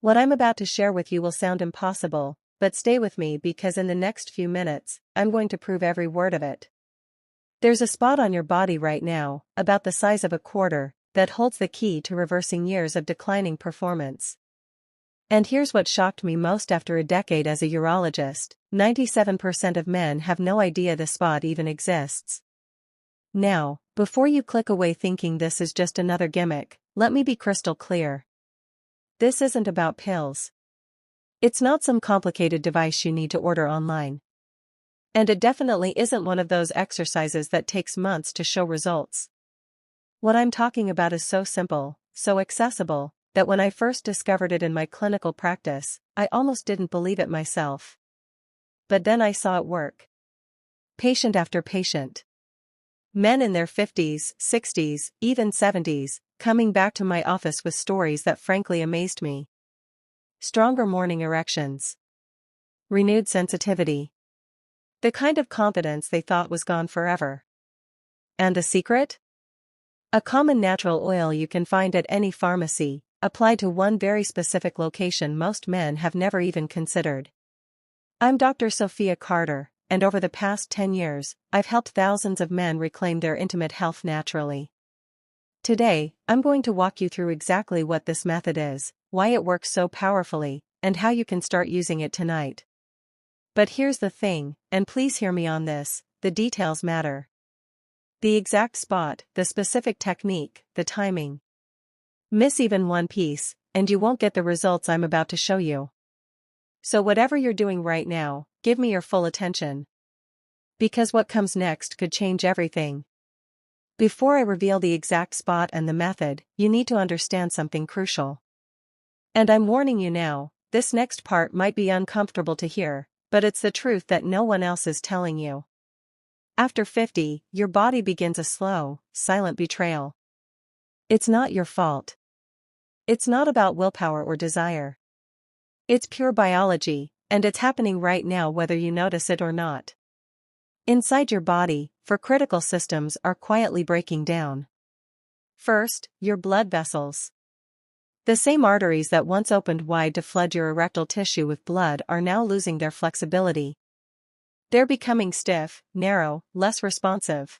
What I'm about to share with you will sound impossible, but stay with me because in the next few minutes, I'm going to prove every word of it. There's a spot on your body right now, about the size of a quarter, that holds the key to reversing years of declining performance. And here's what shocked me most after a decade as a urologist: 97% of men have no idea the spot even exists. Now, before you click away thinking this is just another gimmick, let me be crystal clear. This isn't about pills. It's not some complicated device you need to order online. And it definitely isn't one of those exercises that takes months to show results. What I'm talking about is so simple, so accessible, that when I first discovered it in my clinical practice, I almost didn't believe it myself. But then I saw it work. Patient after patient. Men in their 50s, 60s, even 70s, coming back to my office with stories that frankly amazed me. Stronger morning erections. Renewed sensitivity. The kind of confidence they thought was gone forever. And the secret? A common natural oil you can find at any pharmacy, applied to one very specific location most men have never even considered. I'm Dr. Sophia Carter, and over the past 10 years, I've helped thousands of men reclaim their intimate health naturally. Today, I'm going to walk you through exactly what this method is, why it works so powerfully, and how you can start using it tonight. But here's the thing, and please hear me on this, the details matter. The exact spot, the specific technique, the timing. Miss even one piece, and you won't get the results I'm about to show you. So whatever you're doing right now, give me your full attention. Because what comes next could change everything. Before I reveal the exact spot and the method, you need to understand something crucial. And I'm warning you now, this next part might be uncomfortable to hear, but it's the truth that no one else is telling you. After 50, your body begins a slow, silent betrayal. It's not your fault. It's not about willpower or desire. It's pure biology, and it's happening right now whether you notice it or not. Inside your body, four critical systems are quietly breaking down. First, your blood vessels. The same arteries that once opened wide to flood your erectile tissue with blood are now losing their flexibility. They're becoming stiff, narrow, less responsive.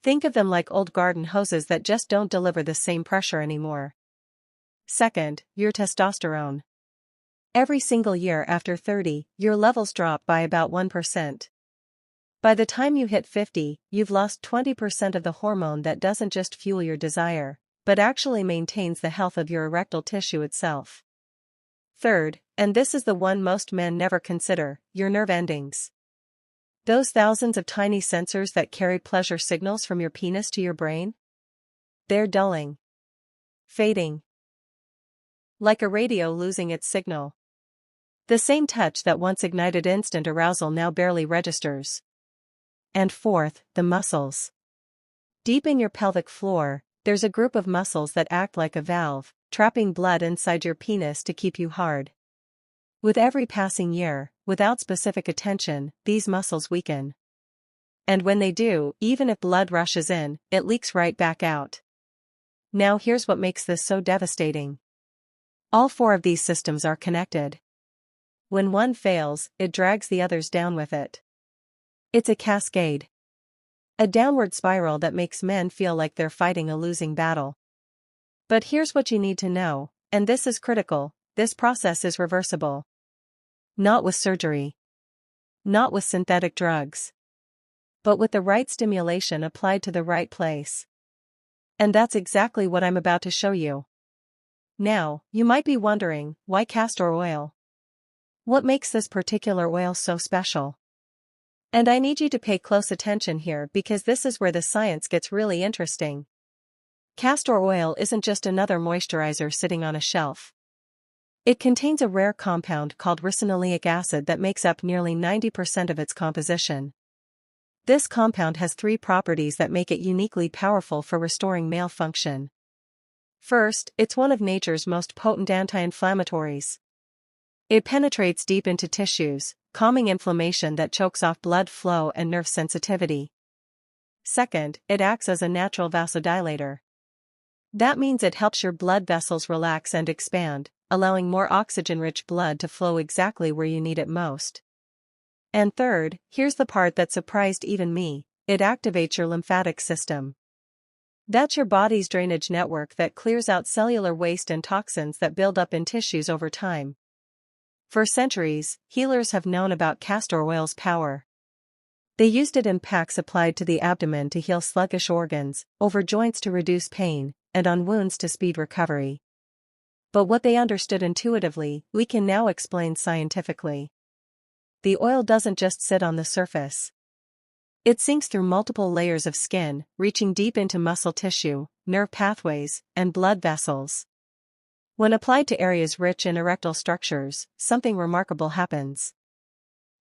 Think of them like old garden hoses that just don't deliver the same pressure anymore. Second, your testosterone. Every single year after 30, your levels drop by about 1%. By the time you hit 50, you've lost 20% of the hormone that doesn't just fuel your desire, but actually maintains the health of your erectile tissue itself. Third, and this is the one most men never consider, your nerve endings. Those thousands of tiny sensors that carry pleasure signals from your penis to your brain? They're dulling. Fading. Like a radio losing its signal. The same touch that once ignited instant arousal now barely registers. And fourth, the muscles. Deep in your pelvic floor, there's a group of muscles that act like a valve, trapping blood inside your penis to keep you hard. With every passing year, without specific attention, these muscles weaken. And when they do, even if blood rushes in, it leaks right back out. Now here's what makes this so devastating. All four of these systems are connected. When one fails, it drags the others down with it. It's a cascade. A downward spiral that makes men feel like they're fighting a losing battle. But here's what you need to know, and this is critical: this process is reversible. Not with surgery. Not with synthetic drugs. But with the right stimulation applied to the right place. And that's exactly what I'm about to show you. Now, you might be wondering, why castor oil? What makes this particular oil so special? And I need you to pay close attention here because this is where the science gets really interesting. Castor oil isn't just another moisturizer sitting on a shelf. It contains a rare compound called ricinoleic acid that makes up nearly 90% of its composition. This compound has three properties that make it uniquely powerful for restoring male function. First, it's one of nature's most potent anti-inflammatories. It penetrates deep into tissues, calming inflammation that chokes off blood flow and nerve sensitivity. Second, it acts as a natural vasodilator. That means it helps your blood vessels relax and expand, allowing more oxygen-rich blood to flow exactly where you need it most. And third, here's the part that surprised even me, it activates your lymphatic system. That's your body's drainage network that clears out cellular waste and toxins that build up in tissues over time. For centuries, healers have known about castor oil's power. They used it in packs applied to the abdomen to heal sluggish organs, over joints to reduce pain, and on wounds to speed recovery. But what they understood intuitively, we can now explain scientifically. The oil doesn't just sit on the surface. It sinks through multiple layers of skin, reaching deep into muscle tissue, nerve pathways, and blood vessels. When applied to areas rich in erectile structures, something remarkable happens.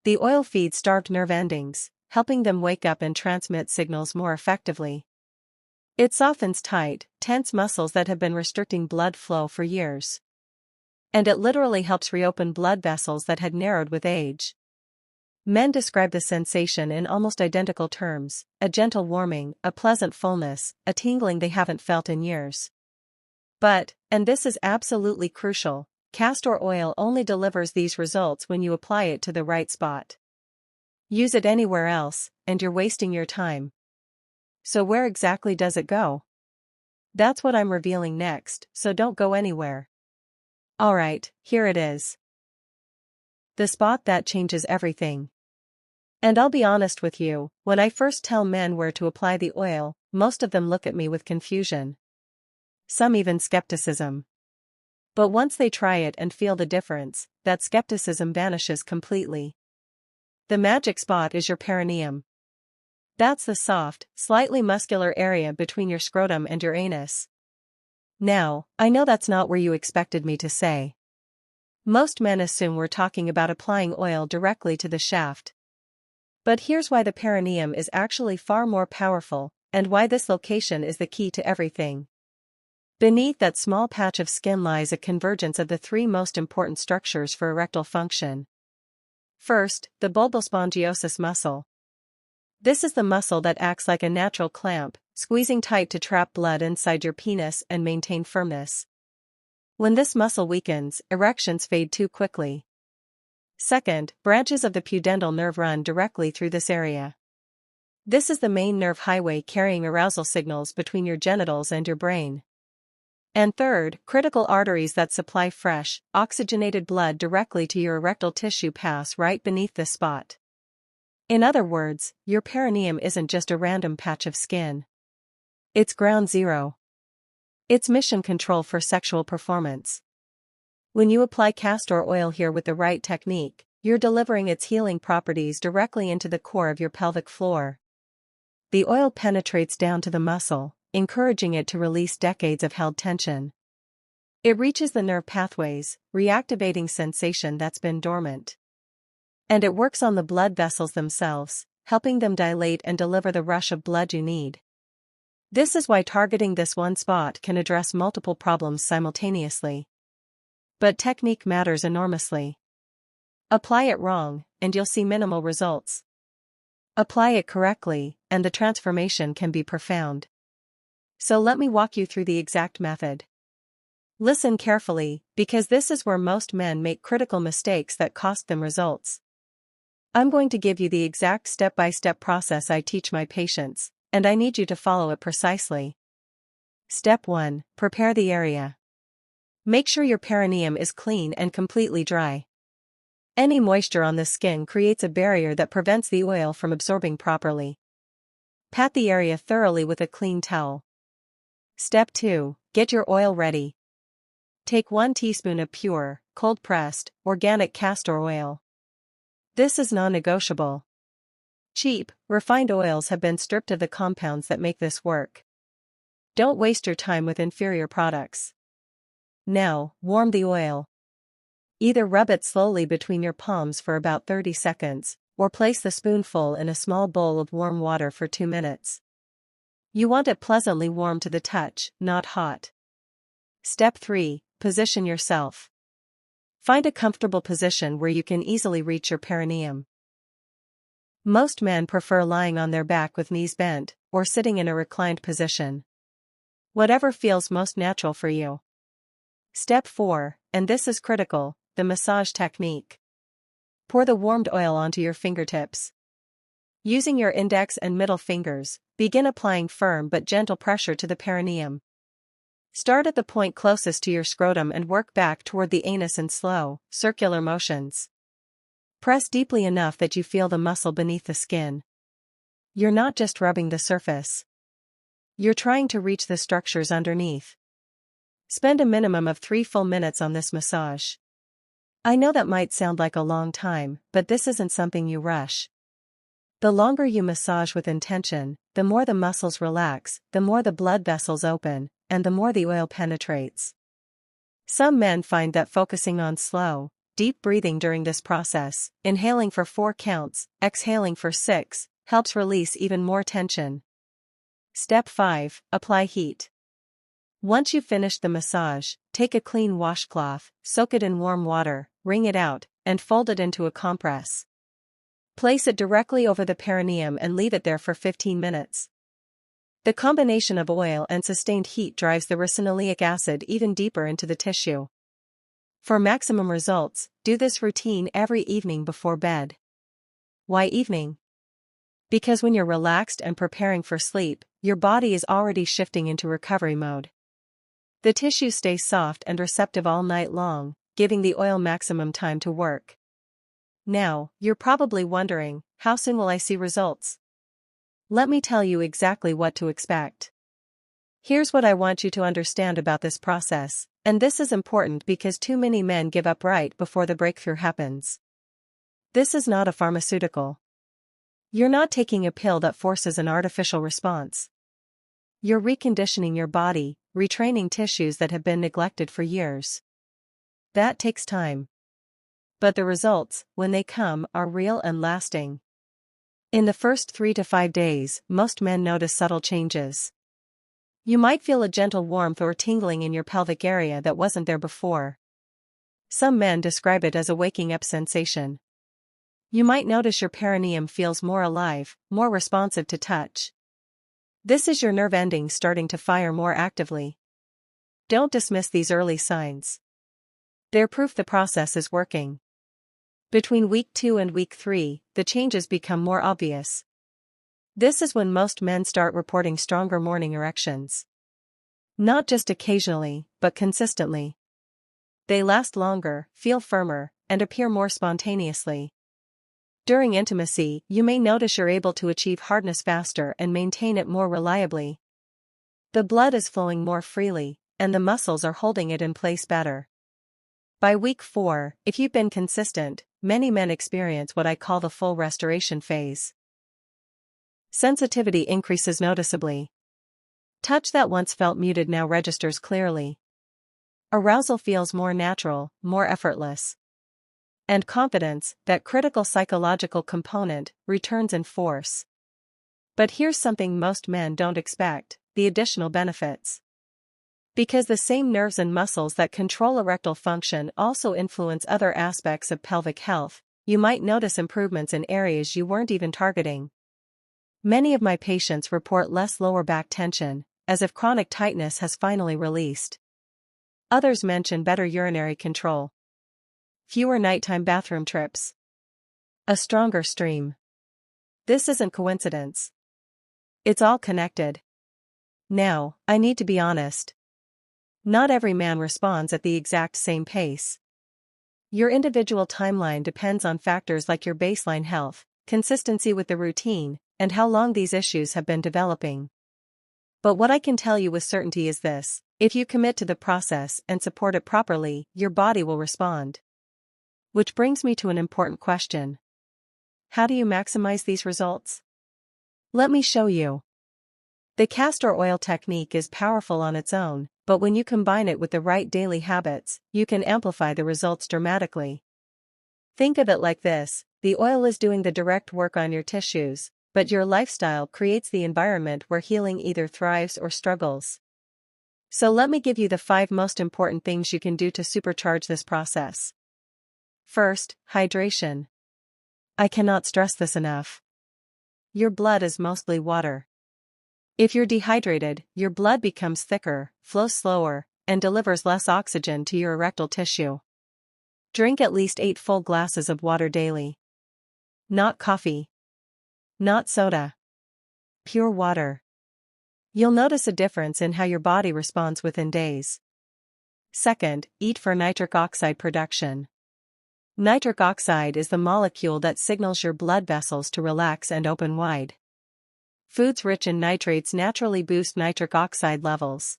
The oil feeds starved nerve endings, helping them wake up and transmit signals more effectively. It softens tight, tense muscles that have been restricting blood flow for years. And it literally helps reopen blood vessels that had narrowed with age. Men describe the sensation in almost identical terms: a gentle warming, a pleasant fullness, a tingling they haven't felt in years. But, and this is absolutely crucial, castor oil only delivers these results when you apply it to the right spot. Use it anywhere else, and you're wasting your time. So where exactly does it go? That's what I'm revealing next, so don't go anywhere. Alright, here it is. The spot that changes everything. And I'll be honest with you, when I first tell men where to apply the oil, most of them look at me with confusion. Some even skepticism. But once they try it and feel the difference, that skepticism vanishes completely. The magic spot is your perineum. That's the soft, slightly muscular area between your scrotum and your anus. Now, I know that's not where you expected me to say. Most men assume we're talking about applying oil directly to the shaft. But here's why the perineum is actually far more powerful, and why this location is the key to everything. Beneath that small patch of skin lies a convergence of the three most important structures for erectile function. First, the bulbospongiosus muscle. This is the muscle that acts like a natural clamp, squeezing tight to trap blood inside your penis and maintain firmness. When this muscle weakens, erections fade too quickly. Second, branches of the pudendal nerve run directly through this area. This is the main nerve highway carrying arousal signals between your genitals and your brain. And third, critical arteries that supply fresh, oxygenated blood directly to your erectile tissue pass right beneath this spot. In other words, your perineum isn't just a random patch of skin. It's ground zero. It's mission control for sexual performance. When you apply castor oil here with the right technique, you're delivering its healing properties directly into the core of your pelvic floor. The oil penetrates down to the muscle, encouraging it to release decades of held tension. It reaches the nerve pathways, reactivating sensation that's been dormant. And it works on the blood vessels themselves, helping them dilate and deliver the rush of blood you need. This is why targeting this one spot can address multiple problems simultaneously. But technique matters enormously. Apply it wrong, and you'll see minimal results. Apply it correctly, and the transformation can be profound. So let me walk you through the exact method. Listen carefully, because this is where most men make critical mistakes that cost them results. I'm going to give you the exact step-by-step process I teach my patients, and I need you to follow it precisely. Step 1. Prepare the area. Make sure your perineum is clean and completely dry. Any moisture on the skin creates a barrier that prevents the oil from absorbing properly. Pat the area thoroughly with a clean towel. Step 2. Get your oil ready. Take 1 teaspoon of pure, cold-pressed, organic castor oil. This is non-negotiable. Cheap, refined oils have been stripped of the compounds that make this work. Don't waste your time with inferior products. Now, warm the oil. Either rub it slowly between your palms for about 30 seconds, or place the spoonful in a small bowl of warm water for 2 minutes. You want it pleasantly warm to the touch, not hot. Step 3. Position yourself. Find a comfortable position where you can easily reach your perineum. Most men prefer lying on their back with knees bent, or sitting in a reclined position. Whatever feels most natural for you. Step 4, and this is critical, the massage technique. Pour the warmed oil onto your fingertips. Using your index and middle fingers, begin applying firm but gentle pressure to the perineum. Start at the point closest to your scrotum and work back toward the anus in slow, circular motions. Press deeply enough that you feel the muscle beneath the skin. You're not just rubbing the surface. You're trying to reach the structures underneath. Spend a minimum of 3 full minutes on this massage. I know that might sound like a long time, but this isn't something you rush. The longer you massage with intention, the more the muscles relax, the more the blood vessels open, and the more the oil penetrates. Some men find that focusing on slow, deep breathing during this process, inhaling for 4 counts, exhaling for 6, helps release even more tension. Step 5, apply heat. Once you've finished the massage, take a clean washcloth, soak it in warm water, wring it out, and fold it into a compress. Place it directly over the perineum and leave it there for 15 minutes. The combination of oil and sustained heat drives the ricinoleic acid even deeper into the tissue. For maximum results, do this routine every evening before bed. Why evening? Because when you're relaxed and preparing for sleep, your body is already shifting into recovery mode. The tissue stays soft and receptive all night long, giving the oil maximum time to work. Now, you're probably wondering, how soon will I see results? Let me tell you exactly what to expect. Here's what I want you to understand about this process, and this is important because too many men give up right before the breakthrough happens. This is not a pharmaceutical. You're not taking a pill that forces an artificial response. You're reconditioning your body, retraining tissues that have been neglected for years. That takes time. But the results, when they come, are real and lasting. In the first 3 to 5 days, most men notice subtle changes. You might feel a gentle warmth or tingling in your pelvic area that wasn't there before. Some men describe it as a waking up sensation. You might notice your perineum feels more alive, more responsive to touch. This is your nerve endings starting to fire more actively. Don't dismiss these early signs. They're proof the process is working. Between week 2 and week 3, the changes become more obvious. This is when most men start reporting stronger morning erections. Not just occasionally, but consistently. They last longer, feel firmer, and appear more spontaneously. During intimacy, you may notice you're able to achieve hardness faster and maintain it more reliably. The blood is flowing more freely, and the muscles are holding it in place better. By week 4, if you've been consistent, many men experience what I call the full restoration phase. Sensitivity increases noticeably. Touch that once felt muted now registers clearly. Arousal feels more natural, more effortless. And confidence, that critical psychological component, returns in force. But here's something most men don't expect, the additional benefits. Because the same nerves and muscles that control erectile function also influence other aspects of pelvic health, you might notice improvements in areas you weren't even targeting. Many of my patients report less lower back tension, as if chronic tightness has finally released. Others mention better urinary control. Fewer nighttime bathroom trips. A stronger stream. This isn't coincidence. It's all connected. Now, I need to be honest. Not every man responds at the exact same pace. Your individual timeline depends on factors like your baseline health, consistency with the routine, and how long these issues have been developing. But what I can tell you with certainty is this: if you commit to the process and support it properly, your body will respond. Which brings me to an important question. How do you maximize these results? Let me show you. The castor oil technique is powerful on its own, but when you combine it with the right daily habits, you can amplify the results dramatically. Think of it like this: the oil is doing the direct work on your tissues, but your lifestyle creates the environment where healing either thrives or struggles. So let me give you the 5 most important things you can do to supercharge this process. First, hydration. I cannot stress this enough. Your blood is mostly water. If you're dehydrated, your blood becomes thicker, flows slower, and delivers less oxygen to your erectile tissue. Drink at least 8 full glasses of water daily. Not coffee. Not soda. Pure water. You'll notice a difference in how your body responds within days. Second, eat for nitric oxide production. Nitric oxide is the molecule that signals your blood vessels to relax and open wide. Foods rich in nitrates naturally boost nitric oxide levels.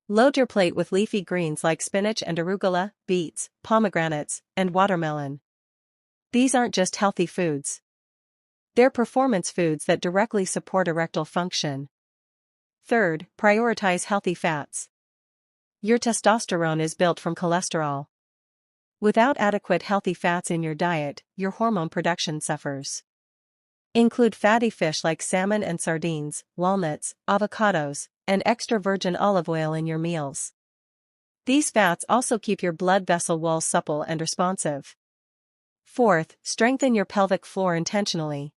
Load your plate with leafy greens like spinach and arugula, beets, pomegranates, and watermelon. These aren't just healthy foods. They're performance foods that directly support erectile function. Third, prioritize healthy fats. Your testosterone is built from cholesterol. Without adequate healthy fats in your diet, your hormone production suffers. Include fatty fish like salmon and sardines, walnuts, avocados, and extra virgin olive oil in your meals. These fats also keep your blood vessel walls supple and responsive. Fourth, strengthen your pelvic floor intentionally.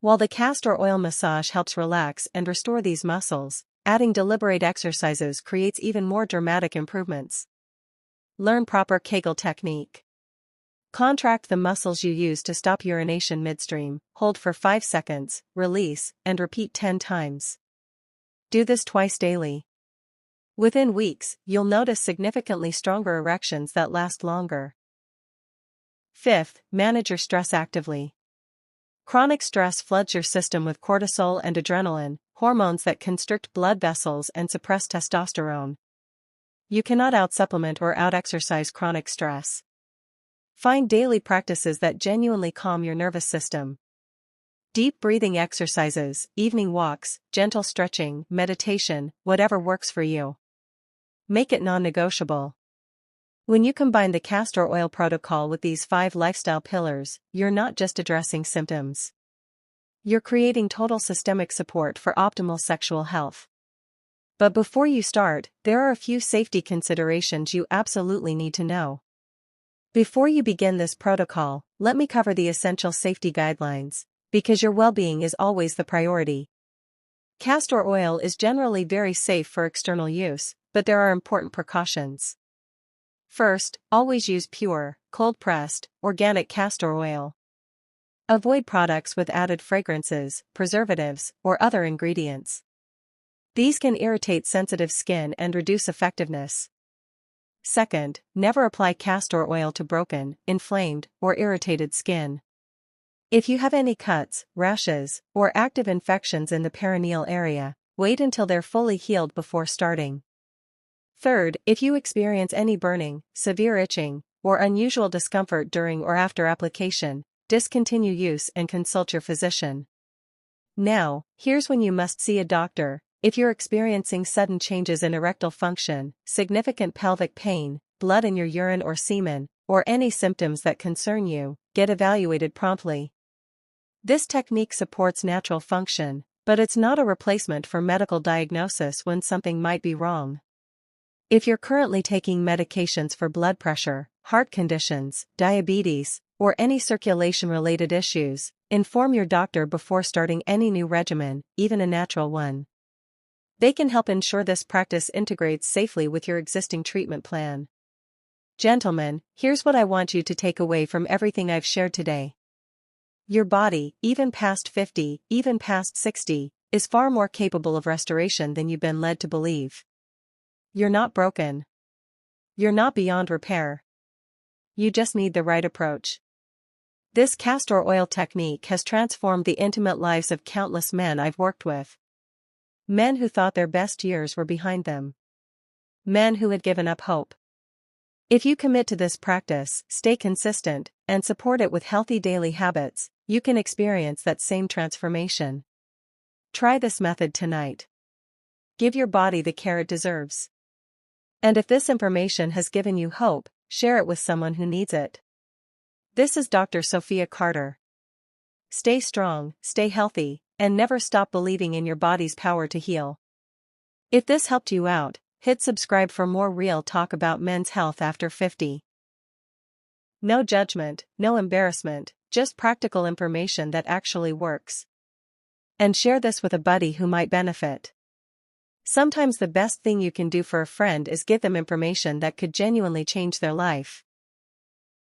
While the castor oil massage helps relax and restore these muscles, adding deliberate exercises creates even more dramatic improvements. Learn proper Kegel technique. Contract the muscles you use to stop urination midstream, hold for 5 seconds, release, and repeat 10 times. Do this twice daily. Within weeks, you'll notice significantly stronger erections that last longer. Fifth, manage your stress actively. Chronic stress floods your system with cortisol and adrenaline, hormones that constrict blood vessels and suppress testosterone. You cannot out-supplement or out-exercise chronic stress. Find daily practices that genuinely calm your nervous system. Deep breathing exercises, evening walks, gentle stretching, meditation, whatever works for you. Make it non-negotiable. When you combine the castor oil protocol with these 5 lifestyle pillars, you're not just addressing symptoms. You're creating total systemic support for optimal sexual health. But before you start, there are a few safety considerations you absolutely need to know. Before you begin this protocol, let me cover the essential safety guidelines, because your well-being is always the priority. Castor oil is generally very safe for external use, but there are important precautions. First, always use pure, cold-pressed, organic castor oil. Avoid products with added fragrances, preservatives, or other ingredients. These can irritate sensitive skin and reduce effectiveness. Second, never apply castor oil to broken, inflamed, or irritated skin. If you have any cuts, rashes, or active infections in the perineal area, wait until they're fully healed before starting. Third, if you experience any burning, severe itching, or unusual discomfort during or after application, discontinue use and consult your physician. Now, here's when you must see a doctor. If you're experiencing sudden changes in erectile function, significant pelvic pain, blood in your urine or semen, or any symptoms that concern you, get evaluated promptly. This technique supports natural function, but it's not a replacement for medical diagnosis when something might be wrong. If you're currently taking medications for blood pressure, heart conditions, diabetes, or any circulation-related issues, inform your doctor before starting any new regimen, even a natural one. They can help ensure this practice integrates safely with your existing treatment plan. Gentlemen, here's what I want you to take away from everything I've shared today. Your body, even past 50, even past 60, is far more capable of restoration than you've been led to believe. You're not broken. You're not beyond repair. You just need the right approach. This castor oil technique has transformed the intimate lives of countless men I've worked with. Men who thought their best years were behind them. Men who had given up hope. If you commit to this practice, stay consistent, and support it with healthy daily habits, you can experience that same transformation. Try this method tonight. Give your body the care it deserves. And if this information has given you hope, share it with someone who needs it. This is Dr. Sophia Carter. Stay strong, stay healthy, and never stop believing in your body's power to heal. If this helped you out, hit subscribe for more real talk about men's health after 50. No judgment, no embarrassment, just practical information that actually works. And share this with a buddy who might benefit. Sometimes the best thing you can do for a friend is give them information that could genuinely change their life.